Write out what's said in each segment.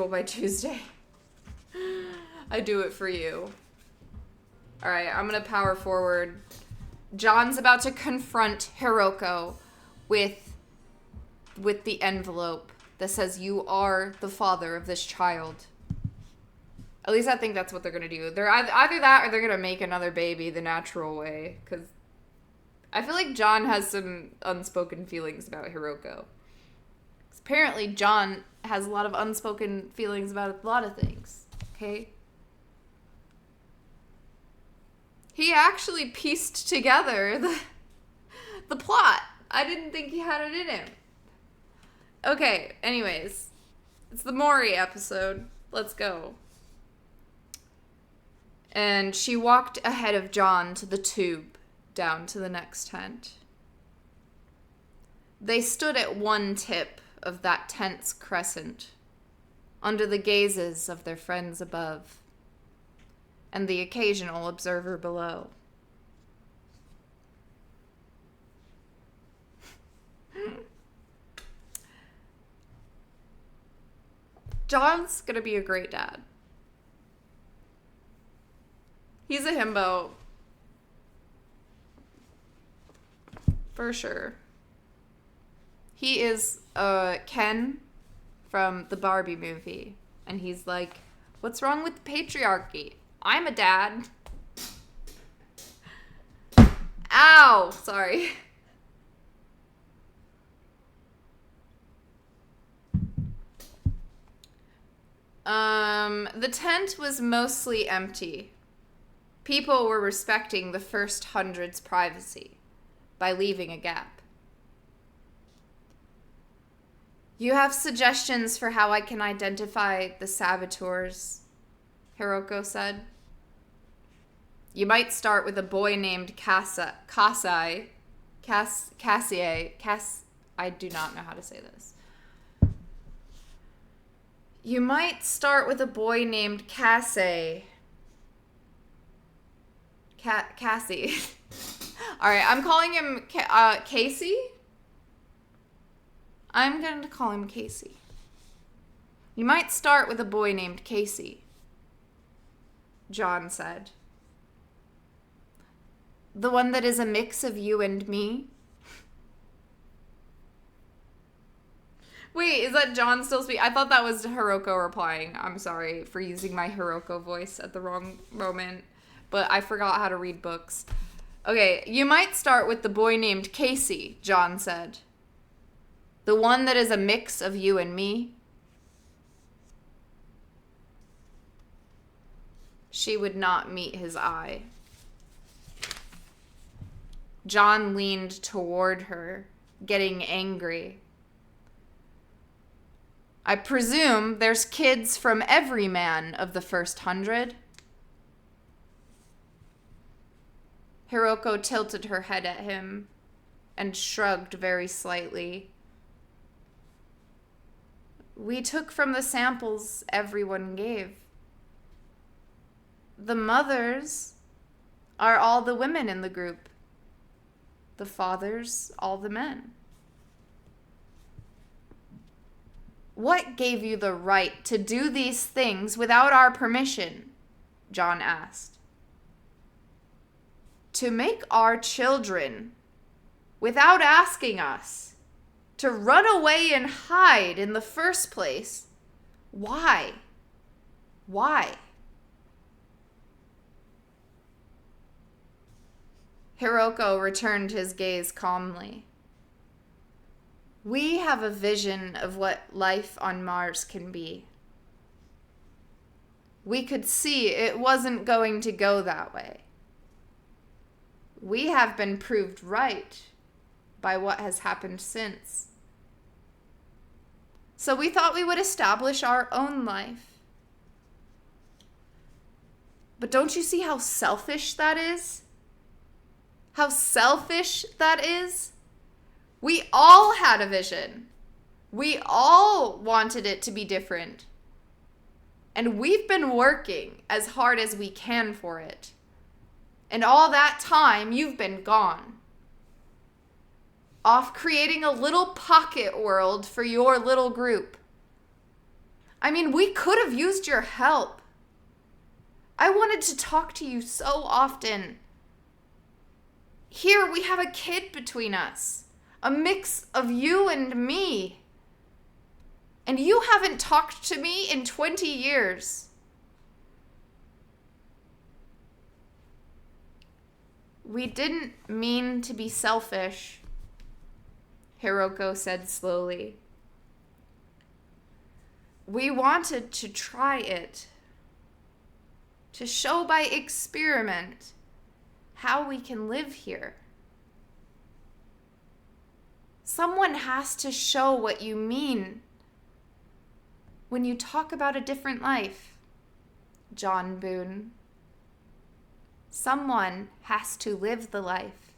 by Tuesday. I do it for you. Alright, I'm gonna power forward. John's about to confront Hiroko with the envelope that says, "You are the father of this child." At least I think that's what they're gonna do. They're either that or they're gonna make another baby the natural way. Because I feel like John has some unspoken feelings about Hiroko. Apparently, John has a lot of unspoken feelings about a lot of things. Okay? He actually pieced together the plot. I didn't think he had it in him. Okay, anyways. It's the Mori episode. Let's go. And she walked ahead of John to the tube, down to the next tent. They stood at one tip of that tense crescent, under the gazes of their friends above, and the occasional observer below. John's gonna be a great dad. He's a himbo. For sure. He is Ken from the Barbie movie. And he's like, "What's wrong with patriarchy? I'm a dad." Ow! Sorry. The tent was mostly empty. People were respecting the first hundred's privacy by leaving a gap. "You have suggestions for how I can identify the saboteurs," Hiroko said. "You might start with a boy named Cassie. I do not know how to say this. You might start with a boy named Cassie. Cassie. Alright, I'm calling him Casey. I'm going to call him Casey. You might start with a boy named Casey," John said. "The one that is a mix of you and me." Wait, is that John still speaking? I thought that was Hiroko replying. I'm sorry for using my Hiroko voice at the wrong moment, but I forgot how to read books. Okay, "You might start with the boy named Casey," John said. "The one that is a mix of you and me." She would not meet his eye. John leaned toward her, getting angry. "I presume there's kids from every man of the first 100. Hiroko tilted her head at him and shrugged very slightly. "We took from the samples everyone gave. The mothers are all the women in the group. The fathers, all the men." "What gave you the right to do these things without our permission?" John asked. "To make our children, without asking us, to run away and hide in the first place. Why? Why?" Hiroko returned his gaze calmly. "We have a vision of what life on Mars can be. We could see it wasn't going to go that way. We have been proved right by what has happened since. So we thought we would establish our own life. But don't you see how selfish that is? How selfish that is? We all had a vision. We all wanted it to be different. And we've been working as hard as we can for it. And all that time, you've been gone. Off creating a little pocket world for your little group. I mean, we could have used your help. I wanted to talk to you so often. Here we have a kid between us, a mix of you and me. And you haven't talked to me in 20 years. We didn't mean to be selfish, Hiroko said slowly. We wanted to try it, to show by experiment how we can live here. Someone has to show what you mean when you talk about a different life, John Boone. Someone has to live the life.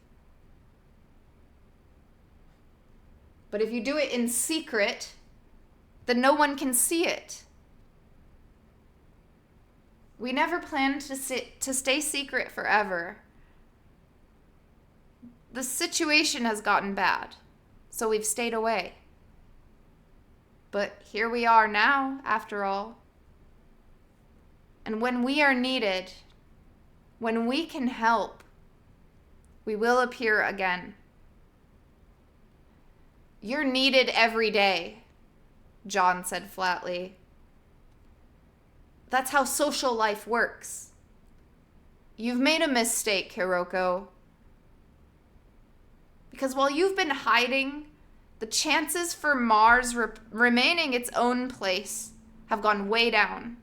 But if you do it in secret, then no one can see it. We never planned to stay secret forever. The situation has gotten bad, so we've stayed away. But here we are now, after all. And when we are needed, when we can help, we will appear again. You're needed every day, John said flatly. That's how social life works. You've made a mistake, Hiroko. Because while you've been hiding, the chances for Mars remaining its own place have gone way down.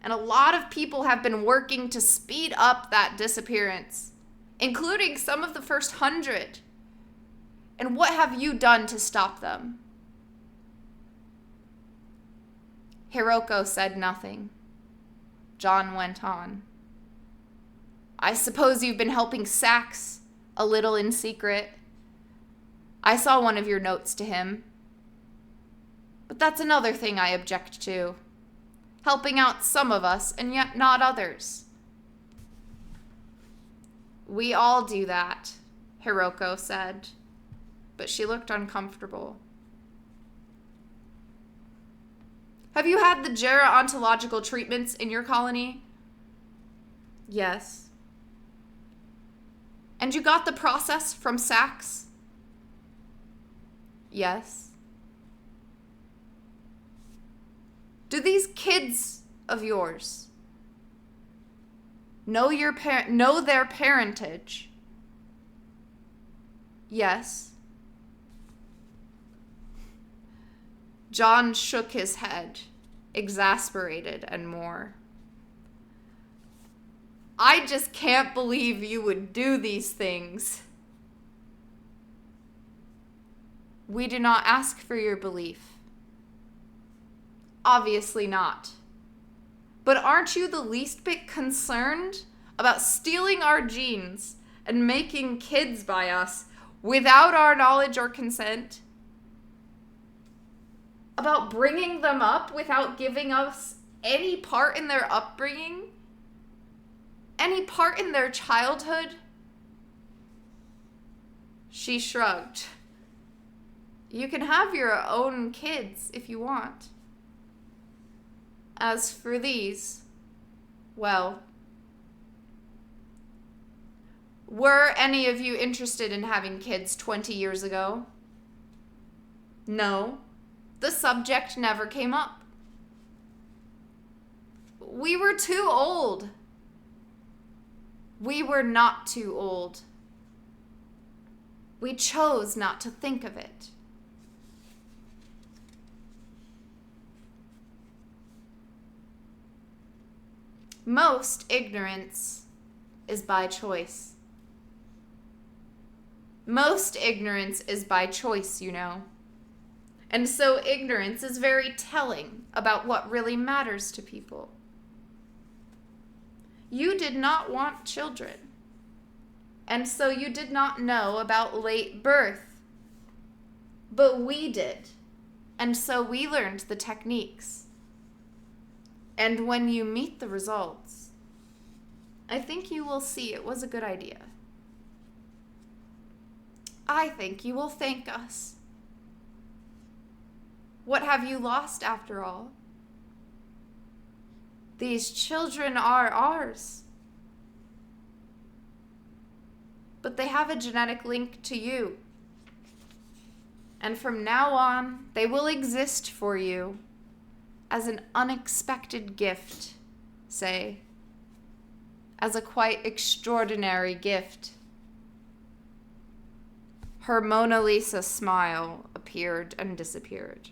And a lot of people have been working to speed up that disappearance, including some of the first 100. And what have you done to stop them? Hiroko said nothing. John went on. I suppose you've been helping Sax a little in secret. I saw one of your notes to him. But that's another thing I object to. Helping out some of us and yet not others. We all do that, Hiroko said, but she looked uncomfortable. Have you had the gerontological treatments in your colony? Yes. And you got the process from Sax? Yes. Do these kids of yours know their parentage? Yes. John shook his head, exasperated and more. I just can't believe you would do these things. We do not ask for your belief. Obviously not. But aren't you the least bit concerned about stealing our genes and making kids by us without our knowledge or consent? About bringing them up without giving us any part in their upbringing? Any part in their childhood? She shrugged. You can have your own kids if you want. As for these, well, were any of you interested in having kids 20 years ago? No, the subject never came up. We were too old. We were not too old. We chose not to think of it. Most ignorance is by choice. Most ignorance is by choice, you know. And so ignorance is very telling about what really matters to people. You did not want children, and so you did not know about late birth. But we did, and so we learned the techniques. And when you meet the results, I think you will see it was a good idea. I think you will thank us. What have you lost after all? These children are ours. But they have a genetic link to you. And from now on, they will exist for you as an unexpected gift, say. As a quite extraordinary gift. Her Mona Lisa smile appeared and disappeared.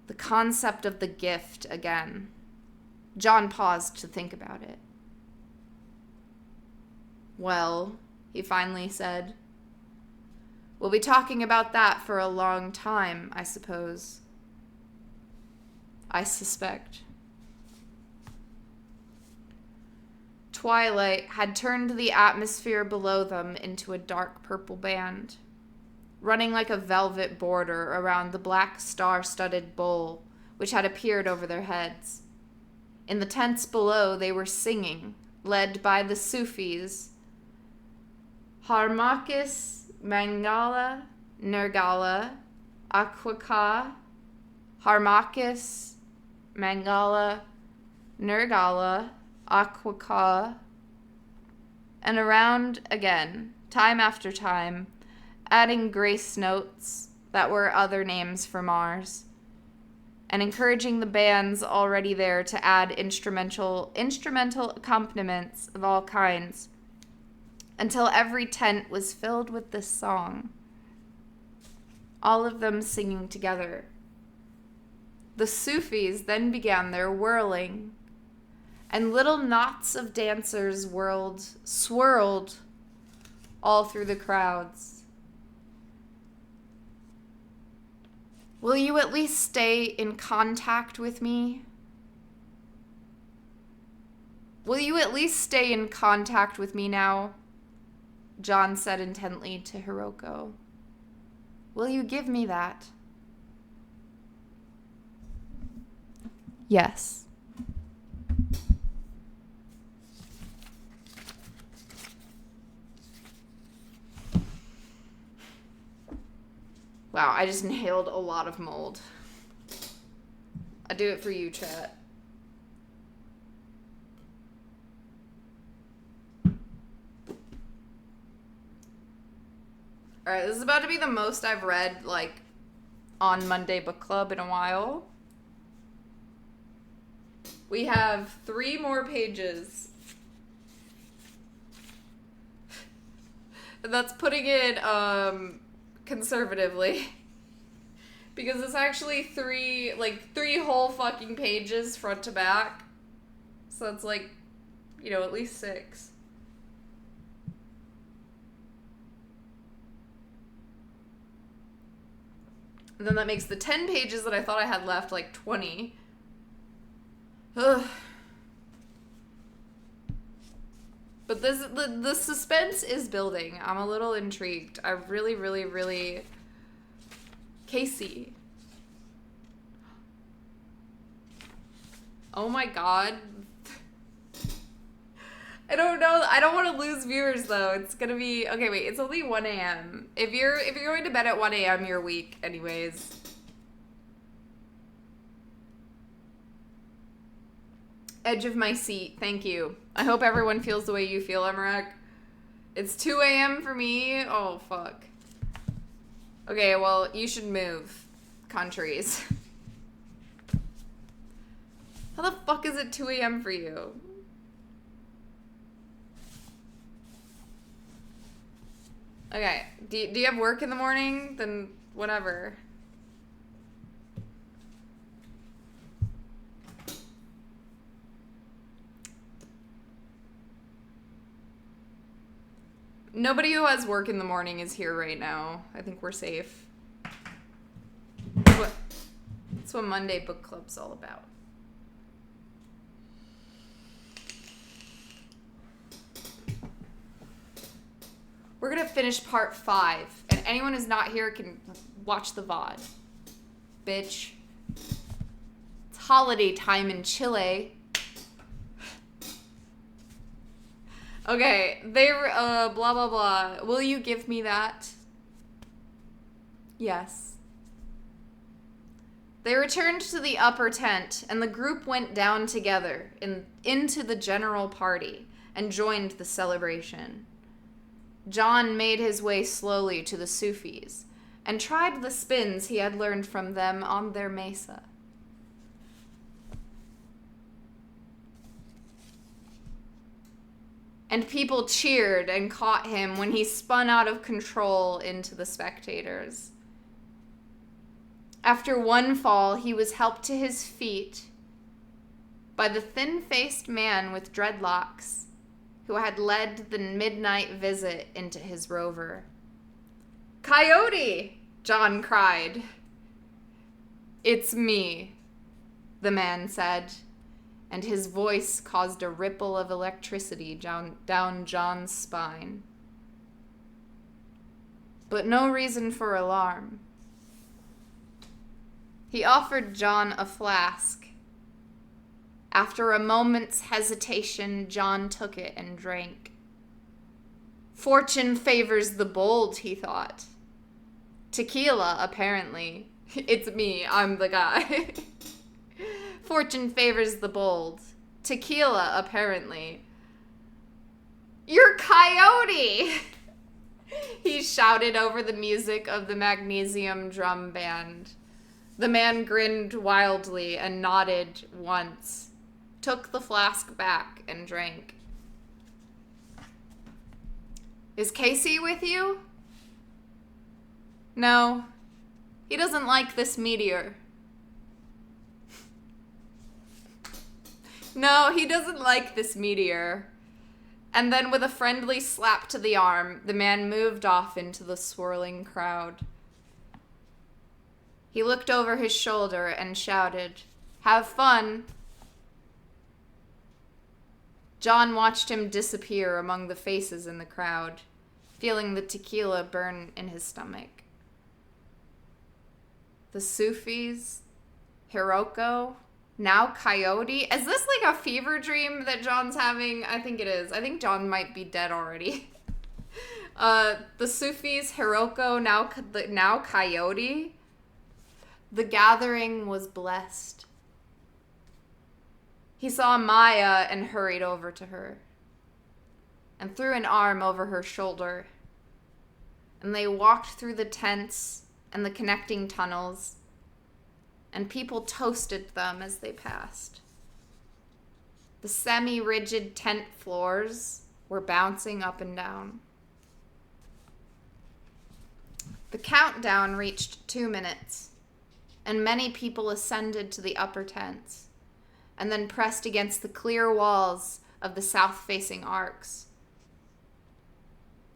The concept of the gift again. John paused to think about it. Well, he finally said, we'll be talking about that for a long time, I suppose. I suspect. Twilight had turned the atmosphere below them into a dark purple band, running like a velvet border around the black star-studded bowl which had appeared over their heads. In the tents below, they were singing, led by the Sufis, Harmakis, Mangala, Nergala, Akwaka, Harmakis, Mangala, Nergala, Akwaka, and around again, time after time, adding grace notes that were other names for Mars, and encouraging the bands already there to add instrumental accompaniments of all kinds, until every tent was filled with this song, all of them singing together. The Sufis then began their whirling, and little knots of dancers swirled all through the crowds. Will you at least stay in contact with me? Will you at least stay in contact with me now? John said intently to Hiroko. Will you give me that? Yes. Wow, I just inhaled a lot of mold. I do it for you, chat. Alright, this is about to be the most I've read, like, on Monday Book Club in a while. We have 3 more pages. That's putting it, conservatively. Because it's actually 3 whole fucking pages front to back. So it's like, at least 6. And then that makes the 10 pages that I thought I had left, like, 20. Ugh. But the suspense is building. I'm a little intrigued. I really, really, really... Casey. Oh my god. I don't know. I don't want to lose viewers, though. It's gonna be... Okay, wait. It's only 1 a.m. If you're going to bed at 1 a.m., you're weak anyways. Edge of my seat. Thank you. I hope everyone feels the way you feel, Emmerich. It's 2 a.m. for me. Oh, fuck. Okay, well, you should move countries. How the fuck is it 2 a.m. for you? Okay. Do you have work in the morning? Then whatever. Nobody who has work in the morning is here right now. I think we're safe. That's what Monday Book Club's all about. We're gonna finish part 5, and anyone who's not here can watch the VOD. Bitch. It's holiday time in Chile. Okay, blah, blah, blah. Will you give me that? Yes. They returned to the upper tent, and the group went down together into the general party and joined the celebration. John made his way slowly to the Sufis and tried the spins he had learned from them on their mesa. And people cheered and caught him when he spun out of control into the spectators. After one fall, he was helped to his feet by the thin-faced man with dreadlocks who had led the midnight visit into his rover. "Coyote!" John cried. "It's me," the man said, and his voice caused a ripple of electricity down John's spine. But no reason for alarm. He offered John a flask. After a moment's hesitation, John took it and drank. Fortune favors the bold, he thought. Tequila, apparently. It's me, I'm the guy. Fortune favors the bold. Tequila, apparently. "You're Coyote!" He shouted over the music of the magnesium drum band. The man grinned wildly and nodded once, took the flask back, and drank. "Is Casey with you?" "No, he doesn't like this meteor." "No, he doesn't like this meteor." And then with a friendly slap to the arm, the man moved off into the swirling crowd. He looked over his shoulder and shouted, "Have fun." John watched him disappear among the faces in the crowd, feeling the tequila burn in his stomach. The Sufis, Hiroko, now Coyote. Is this like a fever dream that John's having? I think it is. I think John might be dead already. The Sufis, Hiroko, now Coyote. The gathering was blessed. He saw Maya and hurried over to her and threw an arm over her shoulder. And they walked through the tents and the connecting tunnels, and people toasted them as they passed. The semi-rigid tent floors were bouncing up and down. The countdown reached 2 minutes, and many people ascended to the upper tents and then pressed against the clear walls of the south-facing arcs.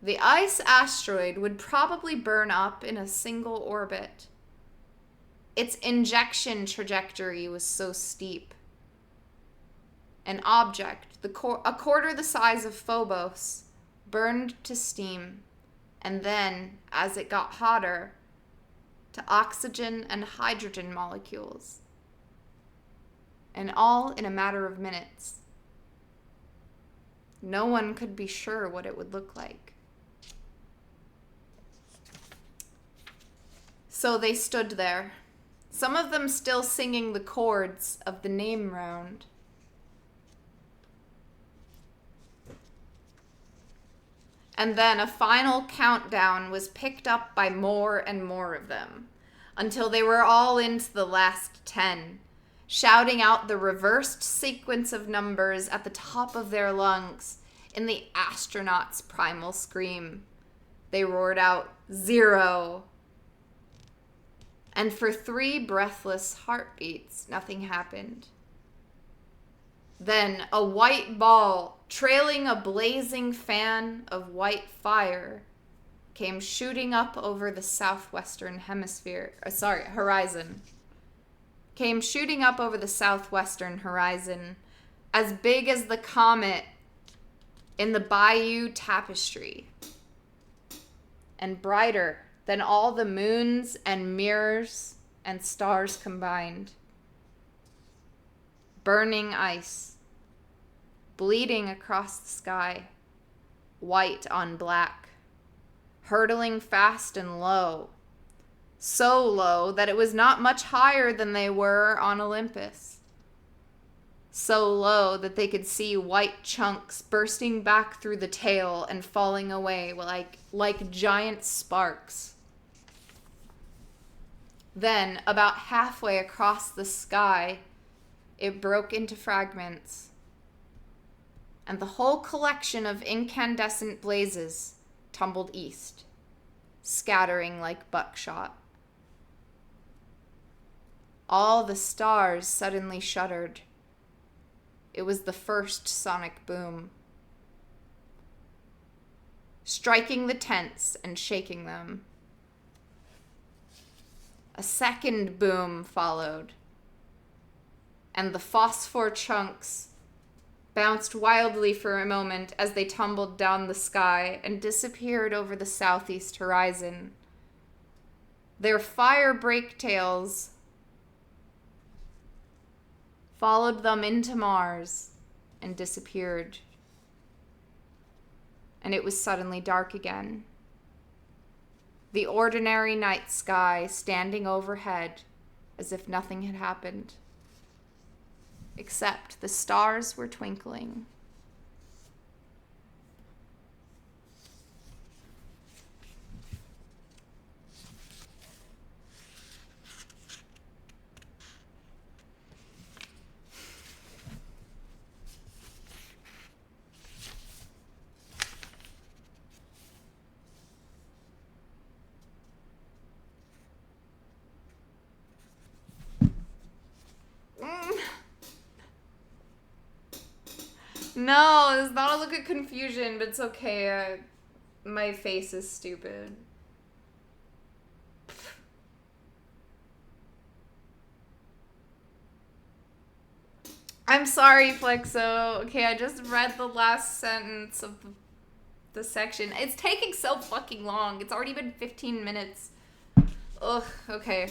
The ice asteroid would probably burn up in a single orbit. Its injection trajectory was so steep. An object, a quarter the size of Phobos, burned to steam, and then, as it got hotter, to oxygen and hydrogen molecules. And all in a matter of minutes. No one could be sure what it would look like. So they stood there, some of them still singing the chords of the name round. And then a final countdown was picked up by more and more of them, until they were all into the last 10, shouting out the reversed sequence of numbers at the top of their lungs in the astronaut's primal scream. They roared out, 0. And for 3 breathless heartbeats, nothing happened. Then a white ball, trailing a blazing fan of white fire, came shooting up over the southwestern horizon. Came shooting up over the southwestern horizon, as big as the comet in the Bayeux Tapestry, and brighter than all the moons and mirrors and stars combined. Burning ice, bleeding across the sky, white on black, hurtling fast and low, so low that it was not much higher than they were on Olympus. So low that they could see white chunks bursting back through the tail and falling away like giant sparks. Then, about halfway across the sky, it broke into fragments, and the whole collection of incandescent blazes tumbled east, scattering like buckshot. All the stars suddenly shuddered. It was the first sonic boom, striking the tents and shaking them. A second boom followed, and the phosphor chunks bounced wildly for a moment as they tumbled down the sky and disappeared over the southeast horizon. Their fire breaktails followed them into Mars and disappeared. And it was suddenly dark again. The ordinary night sky standing overhead as if nothing had happened, except the stars were twinkling. No, it's not a look of confusion, but it's okay. My face is stupid. I'm sorry, Flexo. Okay, I just read the last sentence of the section. It's taking so fucking long. It's already been 15 minutes. Ugh, okay.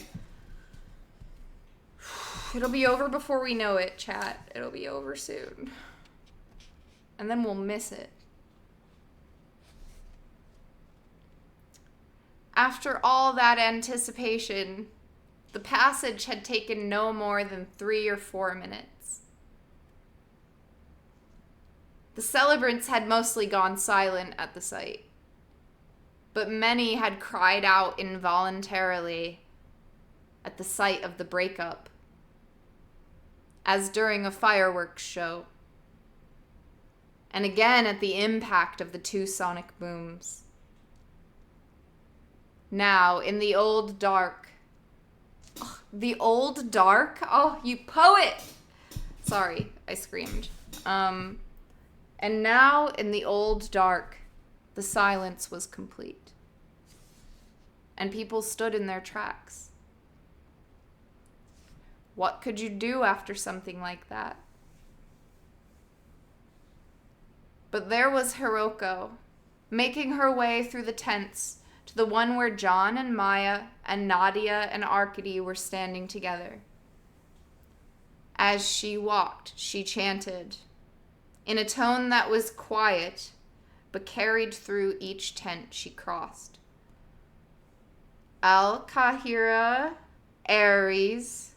It'll be over before we know it, chat. It'll be over soon. And then we'll miss it. After all that anticipation, the passage had taken no more than 3 or 4 minutes. The celebrants had mostly gone silent at the sight, but many had cried out involuntarily at the sight of the breakup, as during a fireworks show, and again at the impact of the 2 sonic booms. Now, in the old dark. Ugh, the old dark? Oh, you poet! Sorry, I screamed. And now, in the old dark, the silence was complete. And people stood in their tracks. What could you do after something like that? But there was Hiroko, making her way through the tents to the one where John and Maya and Nadia and Arkady were standing together. As she walked, she chanted, in a tone that was quiet, but carried through each tent she crossed. Al-Kahira, Ares,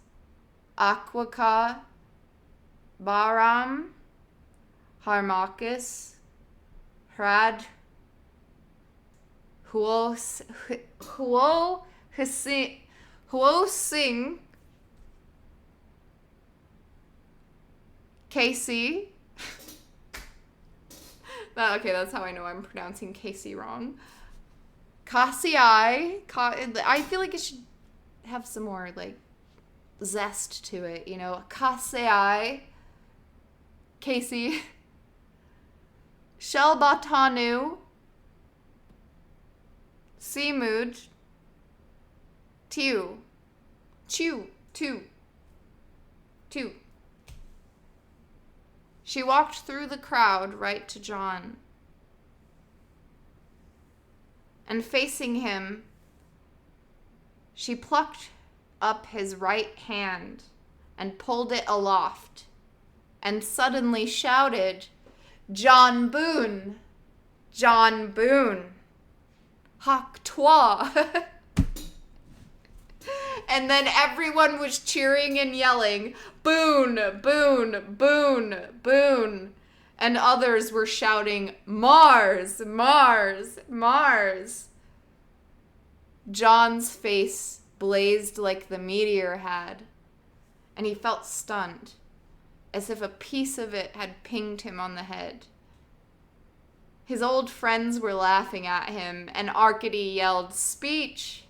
Aquaka, Bahram, Harmachis, Hrad, Huo-Sing, Casey. Okay, that's how I know I'm pronouncing Casey wrong. Casii. I feel like it should have some more, like, zest to it, you know? Casii. Casey. Shelbatanu. Seamood. Tiu. Chew. Two. She walked through the crowd right to John. And facing him, she plucked up his right hand and pulled it aloft and suddenly shouted, "John Boone! John Boone! Hoc toi!" And then everyone was cheering and yelling, Boone, Boone, Boone, Boone. And others were shouting, Mars, Mars, Mars. John's face blazed like the meteor had, and he felt stunned, as if a piece of it had pinged him on the head. His old friends were laughing at him, and Arcady yelled, Speech!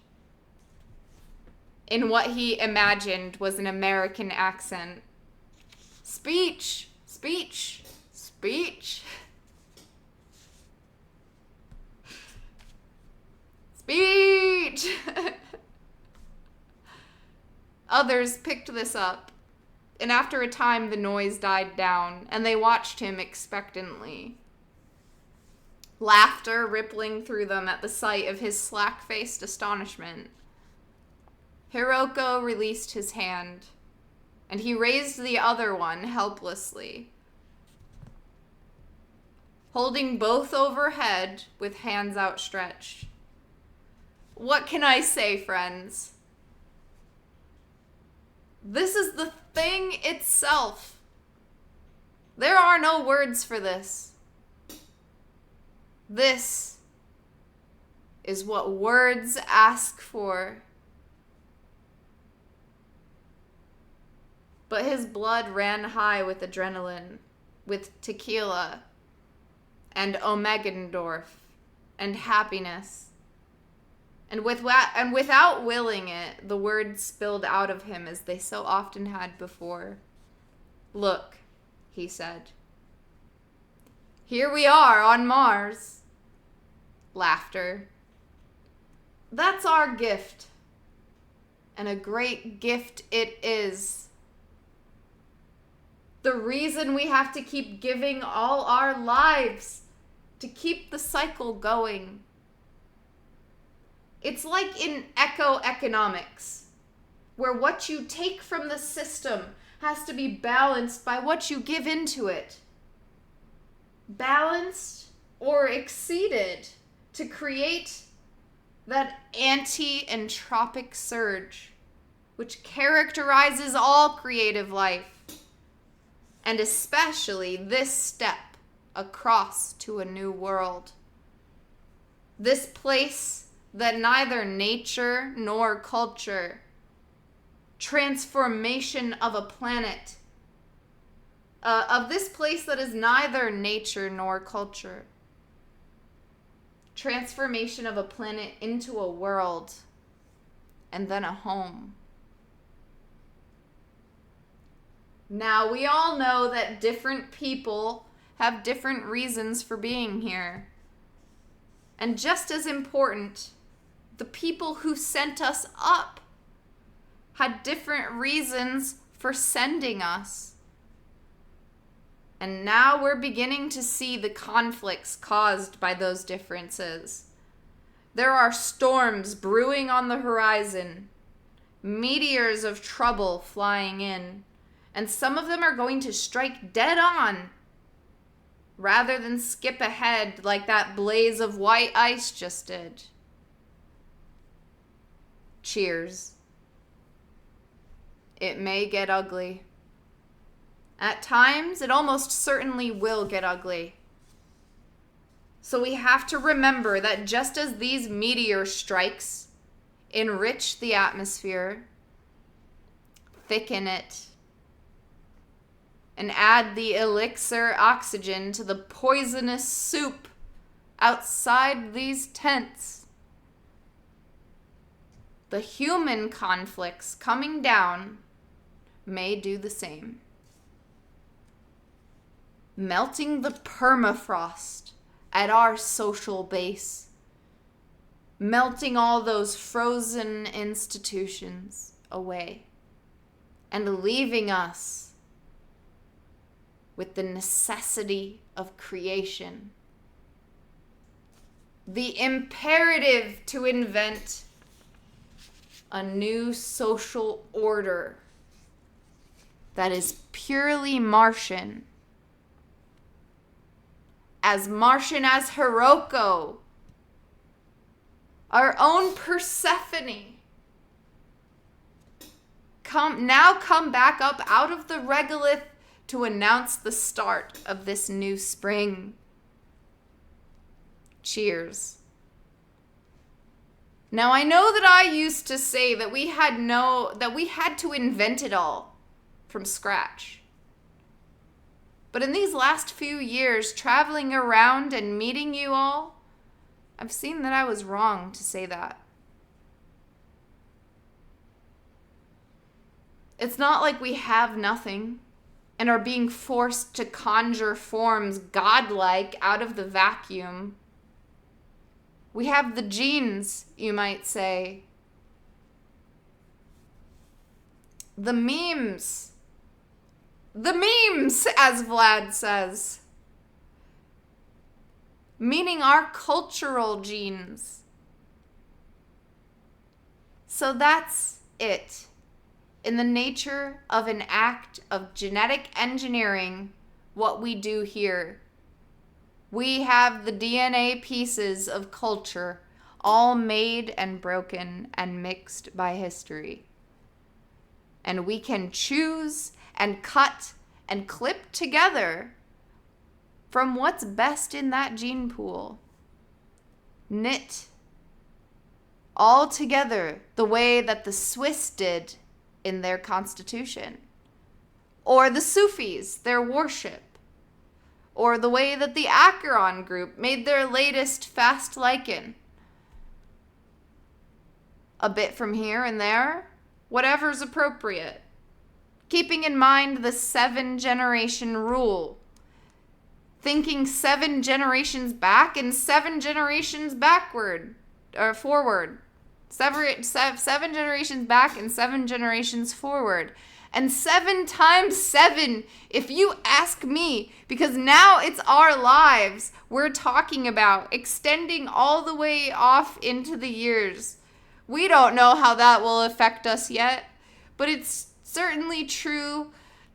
In what he imagined was an American accent. Speech! Speech! Speech! Speech! Others picked this up, and after a time the noise died down, and they watched him expectantly. Laughter rippling through them at the sight of his slack-faced astonishment. Hiroko released his hand, and he raised the other one helplessly, holding both overhead with hands outstretched. What can I say, friends? This is the thing itself. There are no words for this. This is what words ask for. But his blood ran high with adrenaline, with tequila, and Omegendorf, and happiness. And without willing it, the words spilled out of him as they so often had before. Look, he said. Here we are on Mars. Laughter. That's our gift. And a great gift it is. The reason we have to keep giving all our lives to keep the cycle going. It's like in ecoeconomics, where what you take from the system has to be balanced by what you give into it. Balanced or exceeded to create that anti-entropic surge, which characterizes all creative life, and especially this step across to a new world. This place that neither nature nor culture, transformation of a planet, of this place that is neither nature nor culture, transformation of a planet into a world, and then a home. Now, we all know that different people have different reasons for being here. And just as important, the people who sent us up had different reasons for sending us. And now we're beginning to see the conflicts caused by those differences. There are storms brewing on the horizon, meteors of trouble flying in, and some of them are going to strike dead on, rather than skip ahead like that blaze of white ice just did. Cheers. It may get ugly. At times, it almost certainly will get ugly. So we have to remember that just as these meteor strikes enrich the atmosphere, thicken it, and add the elixir oxygen to the poisonous soup outside these tents, the human conflicts coming down may do the same. Melting the permafrost at our social base, melting all those frozen institutions away, and leaving us with the necessity of creation, the imperative to invent a new social order that is purely Martian as Hiroko, our own Persephone, come back up out of the regolith to announce the start of this new spring. Cheers. Now I know that I used to say that we had to invent it all from scratch. But in these last few years, traveling around and meeting you all, I've seen that I was wrong to say that. It's not like we have nothing and are being forced to conjure forms godlike out of the vacuum. We have the genes, you might say. The memes. The memes, as Vlad says. Meaning our cultural genes. So that's it. In the nature of an act of genetic engineering, what we do here. We have the DNA pieces of culture all made and broken and mixed by history. And we can choose and cut and clip together from what's best in that gene pool. Knit all together the way that the Swiss did in their constitution, or the Sufis, their worship, or the way that the Acheron group made their latest fast lichen. A bit from here and there, whatever's appropriate. Keeping in mind the 7-generation rule. Thinking 7 generations back and 7 generations backward, or forward. 7 generations back and 7 generations forward. And 7 times 7, if you ask me, because now it's our lives we're talking about, extending all the way off into the years. We don't know how that will affect us yet, but it's certainly true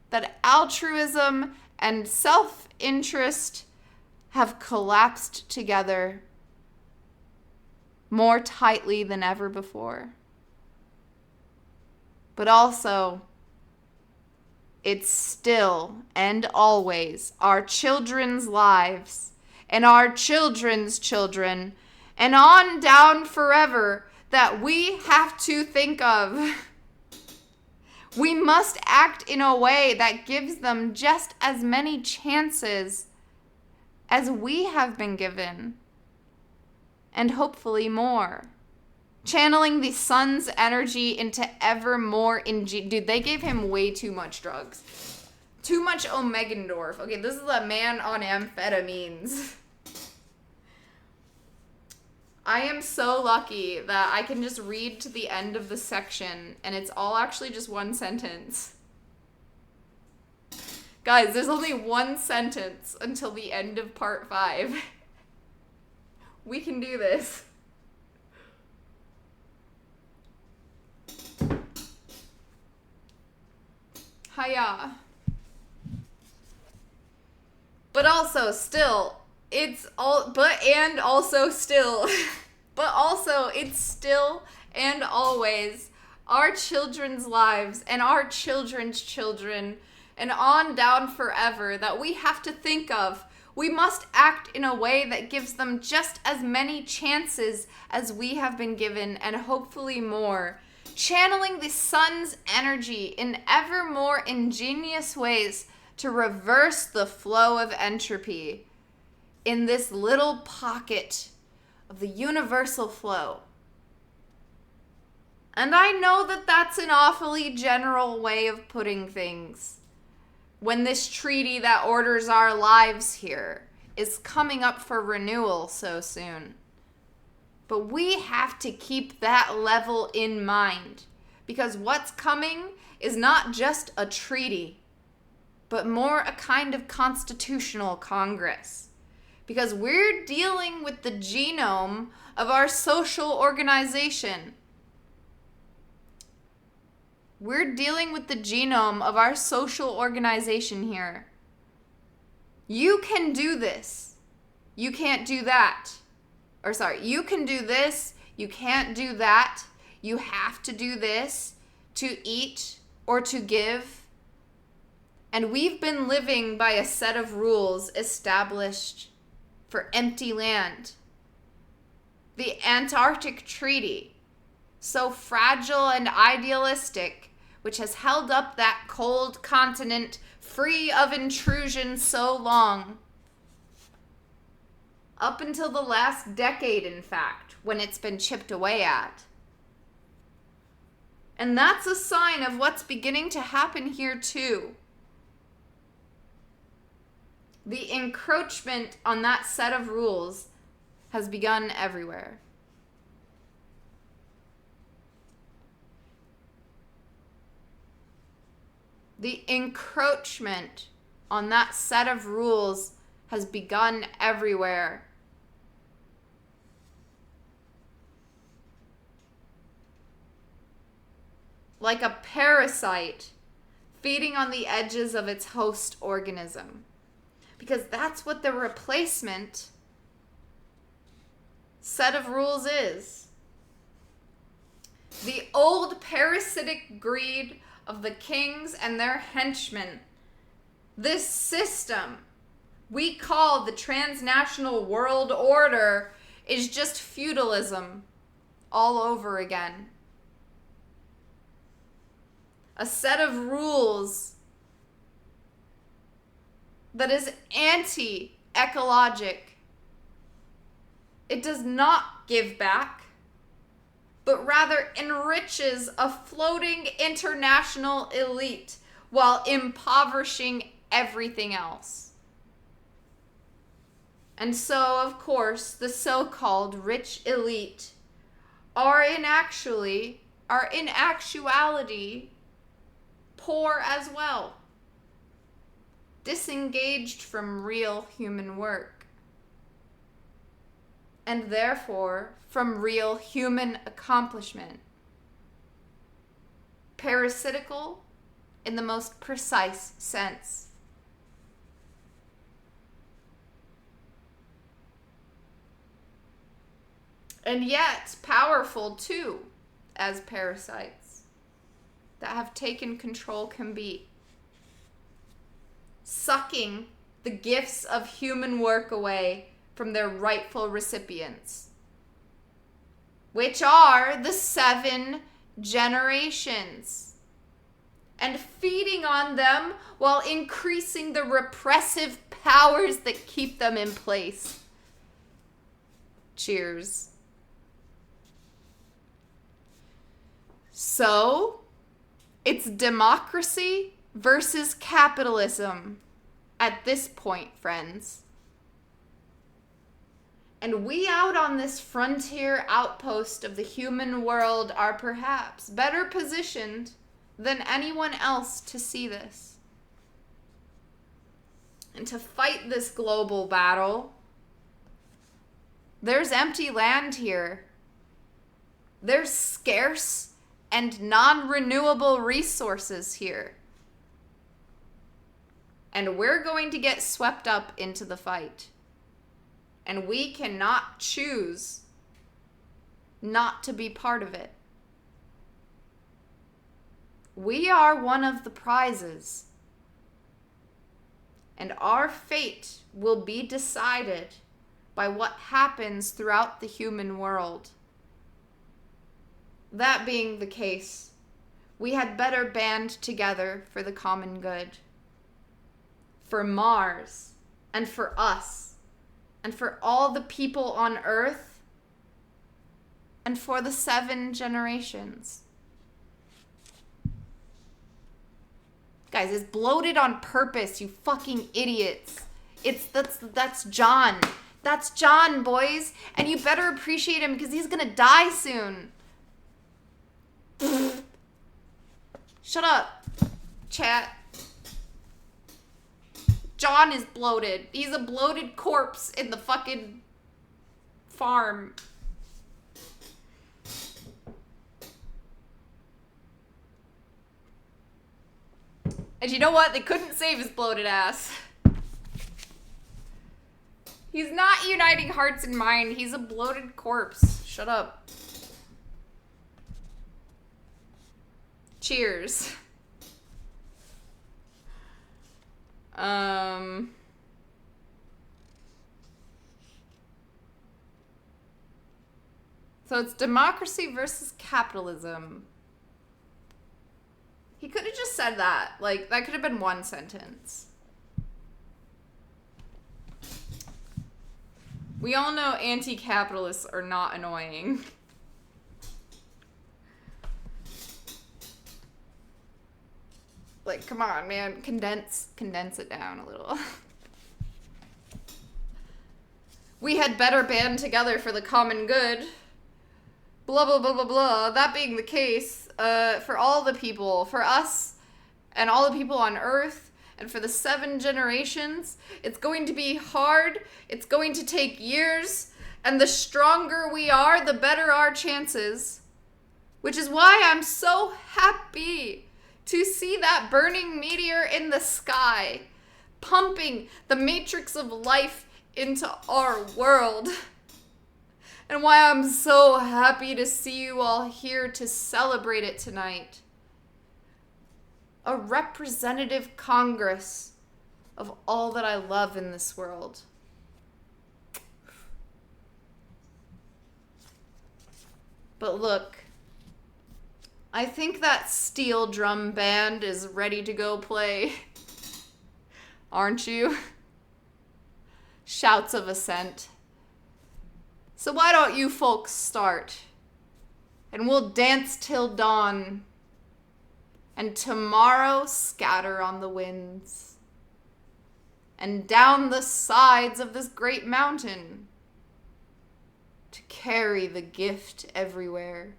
that altruism and self-interest have collapsed together more tightly than ever before. But also, it's still and always our children's lives and our children's children and on down forever that we have to think of. We must act in a way that gives them just as many chances as we have been given, and hopefully more. Channeling the sun's energy into ever more dude, they gave him way too much drugs. Too much Omegendorf. Okay, this is a man on amphetamines. I am so lucky that I can just read to the end of the section and it's all actually just one sentence. Guys, there's only one sentence until the end of part 5. We can do this. Hiya. But also still, it's all, but and also still, but also it's still and always our children's lives and our children's children and on down forever that we have to think of. We must act in a way that gives them just as many chances as we have been given and hopefully more. Channeling the sun's energy in ever more ingenious ways to reverse the flow of entropy in this little pocket of the universal flow. And I know that that's an awfully general way of putting things when this treaty that orders our lives here is coming up for renewal so soon. But we have to keep that level in mind, because what's coming is not just a treaty, but more a kind of constitutional Congress. Because we're dealing with the genome of our social organization. We're dealing with the genome of our social organization here. You can do this. You can't do that. Or sorry, you can do this. You can't do that. You have to do this to eat or to give, and we've been living by a set of rules established for empty land. The Antarctic Treaty, so fragile and idealistic, which has held up that cold continent free of intrusion so long. Up until the last decade, in fact, when it's been chipped away at. And that's a sign of what's beginning to happen here too. The encroachment on that set of rules has begun everywhere. The encroachment on that set of rules has begun everywhere. Like a parasite feeding on the edges of its host organism. Because that's what the replacement set of rules is. The old parasitic greed of the kings and their henchmen. This system we call the transnational world order is just feudalism all over again. A set of rules that is anti-ecologic. It does not give back, but rather enriches a floating international elite while impoverishing everything else. And so, of course, the so-called rich elite are in actuality poor as well, disengaged from real human work, and therefore from real human accomplishment. Parasitical in the most precise sense. And yet powerful too, as parasites that have taken control can be. Sucking the gifts of human work away from their rightful recipients, which are the 7 generations, and feeding on them while increasing the repressive powers that keep them in place. Cheers. So, it's democracy versus capitalism at this point, friends. And we out on this frontier outpost of the human world are perhaps better positioned than anyone else to see this. And to fight this global battle, there's empty land here. There's scarce and non-renewable resources here. And we're going to get swept up into the fight. And we cannot choose not to be part of it. We are one of the prizes. And our fate will be decided by what happens throughout the human world. That being the case, we had better band together for the common good. For Mars, and for us, and for all the people on Earth, and for the 7 generations. Guys, it's bloated on purpose, you fucking idiots. That's John. That's John, boys. And you better appreciate him because he's gonna die soon. Shut up, chat. John is bloated. He's a bloated corpse in the fucking farm. And you know what? They couldn't save his bloated ass. He's not uniting hearts and mind. He's a bloated corpse. Shut up. Cheers. Um... So it's democracy versus capitalism. He could have just said that. Like, that could have been one sentence. We all know anti-capitalists are not annoying. Like, come on, man. Condense it down a little. We had better band together for the common good. Blah, blah, blah, blah, blah. That being the case, for all the people, for us and all the people on Earth, and for the 7 generations, it's going to be hard. It's going to take years. And the stronger we are, the better our chances. Which is why I'm so happy to see that burning meteor in the sky, pumping the matrix of life into our world. And why I'm so happy to see you all here to celebrate it tonight. A representative Congress of all that I love in this world. But look, I think that steel drum band is ready to go play. Aren't you? Shouts of assent. So why don't you folks start? And we'll dance till dawn. And tomorrow scatter on the winds. And down the sides of this great mountain. To carry the gift everywhere.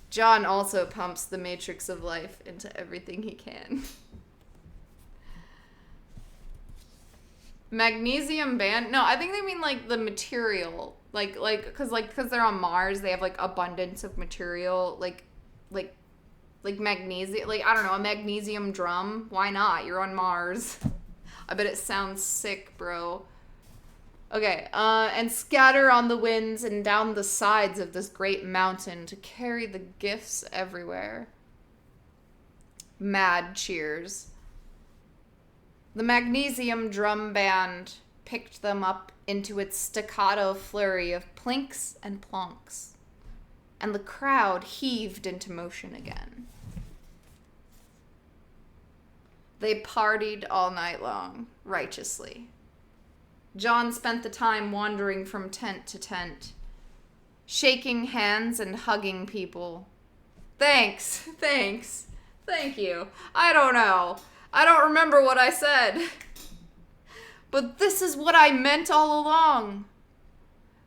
John also pumps the matrix of life into everything he can. Magnesium band? No, I think they mean like the material. Like, cause they're on Mars, they have like abundance of material. Like magnesium. Like, I don't know, a magnesium drum. Why not? You're on Mars. I bet it sounds sick, bro. Okay, and scatter on the winds and down the sides of this great mountain to carry the gifts everywhere. Mad cheers. The magnesium drum band picked them up into its staccato flurry of plinks and plonks, and the crowd heaved into motion again. They partied all night long, righteously. John spent the time wandering from tent to tent, shaking hands and hugging people. Thanks, thank you. I don't know. I don't remember what I said. But this is what I meant all along.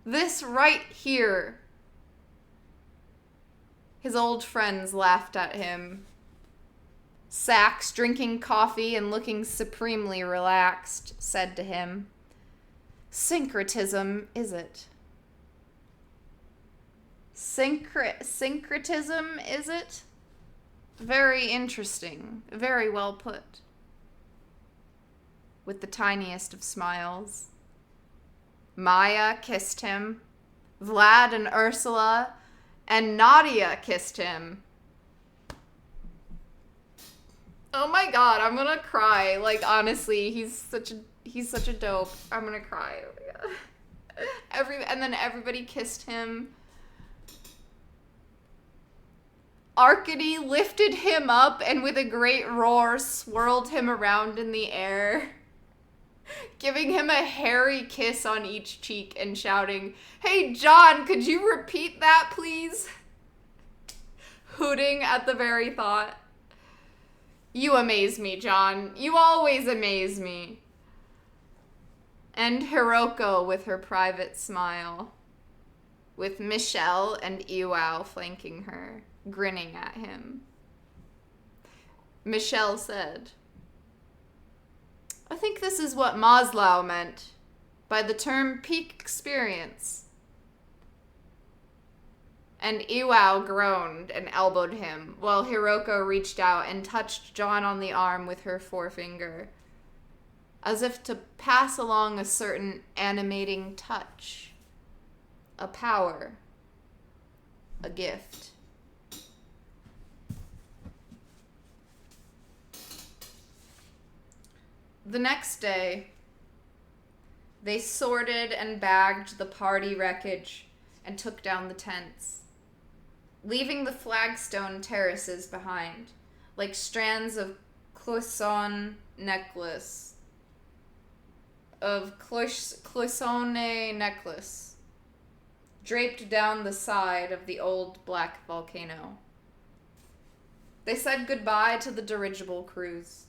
This right here. His old friends laughed at him. Sax, drinking coffee and looking supremely relaxed, said to him, "Syncretism, is it?" Syncretism, is it? Very interesting. Very well put. With the tiniest of smiles. Maya kissed him. Vlad and Ursula and Nadia kissed him. Oh my god, I'm gonna cry. Like, honestly, he's such a dope. I'm gonna cry. Oh my god. And then everybody kissed him. Arcady lifted him up and with a great roar swirled him around in the air, giving him a hairy kiss on each cheek and shouting, "Hey John, could you repeat that please?" Hooting at the very thought. You amaze me, John. You always amaze me. And Hiroko with her private smile, with Michelle and Iwao flanking her, grinning at him. Michelle said, "I think this is what Maslow meant by the term peak experience." And Iwao groaned and elbowed him, while Hiroko reached out and touched John on the arm with her forefinger, as if to pass along a certain animating touch, a power, a gift. The next day, they sorted and bagged the party wreckage and took down the tents, leaving the flagstone terraces behind, like strands of cloisonne necklace. Draped down the side of the old black volcano. They said goodbye to the dirigible cruise,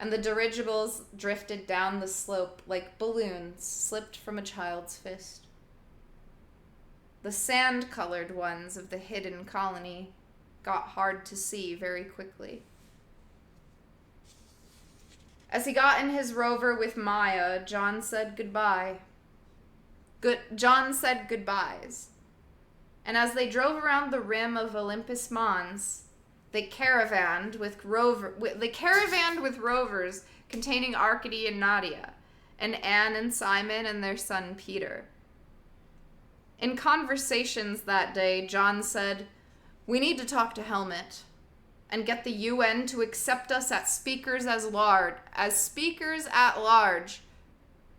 and the dirigibles drifted down the slope like balloons slipped from a child's fist. The sand-colored ones of the hidden colony got hard to see very quickly. As he got in his rover with Maya, John said goodbye. John said goodbyes. And as they drove around the rim of Olympus Mons, they caravaned with rovers containing Arkady and Nadia, and Anne and Simon and their son Peter. In conversations that day, John said, "We need to talk to Helmut and get the UN to accept us as speakers at large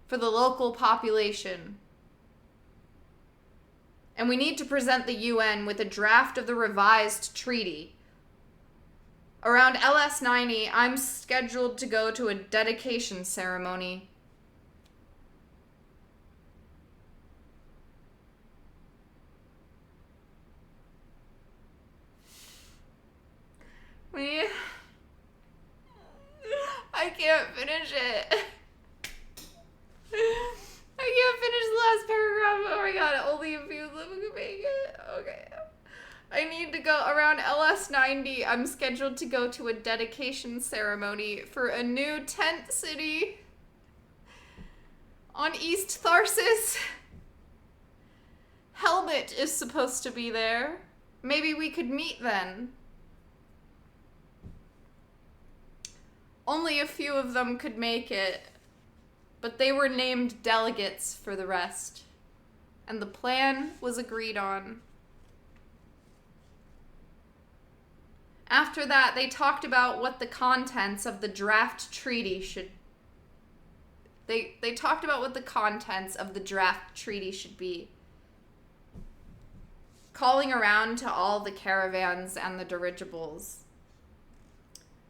for the local population. And we need to present the UN with a draft of the revised treaty. Around LS90, I'm scheduled to go to a dedication ceremony." I can't finish it. I can't finish the last paragraph. Oh my god, only a few of them can make it. Okay. I need to go around LS90. I'm scheduled to go to a dedication ceremony for a new tent city on East Tharsis. Helmut is supposed to be there. Maybe we could meet then. Only a few of them could make it, but they were named delegates for the rest, and the plan was agreed on. After that, they talked about what the contents of the draft treaty should... They talked about what the contents of the draft treaty should be. Calling around to all the caravans and the dirigibles.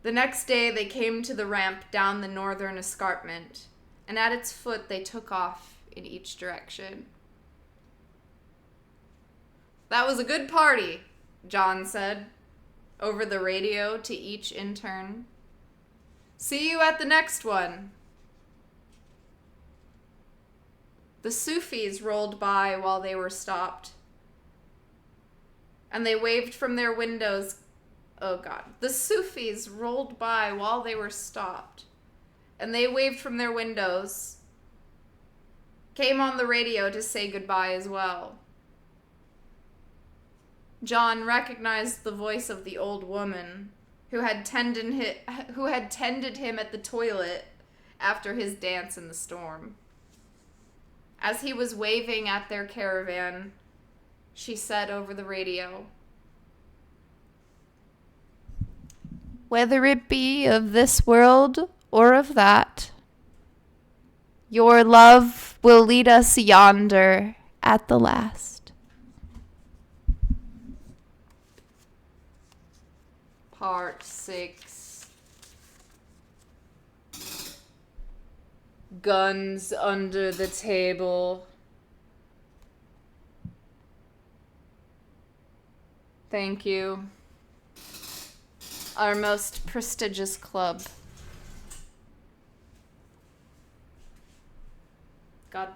The next day, they came to the ramp down the northern escarpment, and at its foot they took off in each direction. "That was a good party," John said over the radio to each intern. "See you at the next one." The Sufis rolled by while they were stopped, and they waved from their windows. Oh god. The Sufis rolled by while they were stopped, and they waved from their windows, came on the radio to say goodbye as well. John recognized the voice of the old woman who had tended him at the toilet after his dance in the storm. As he was waving at their caravan, she said over the radio, "Whether it be of this world or of that, your love will lead us yonder at the last." Part 6. Guns under the table. Thank you. Our most prestigious club. God.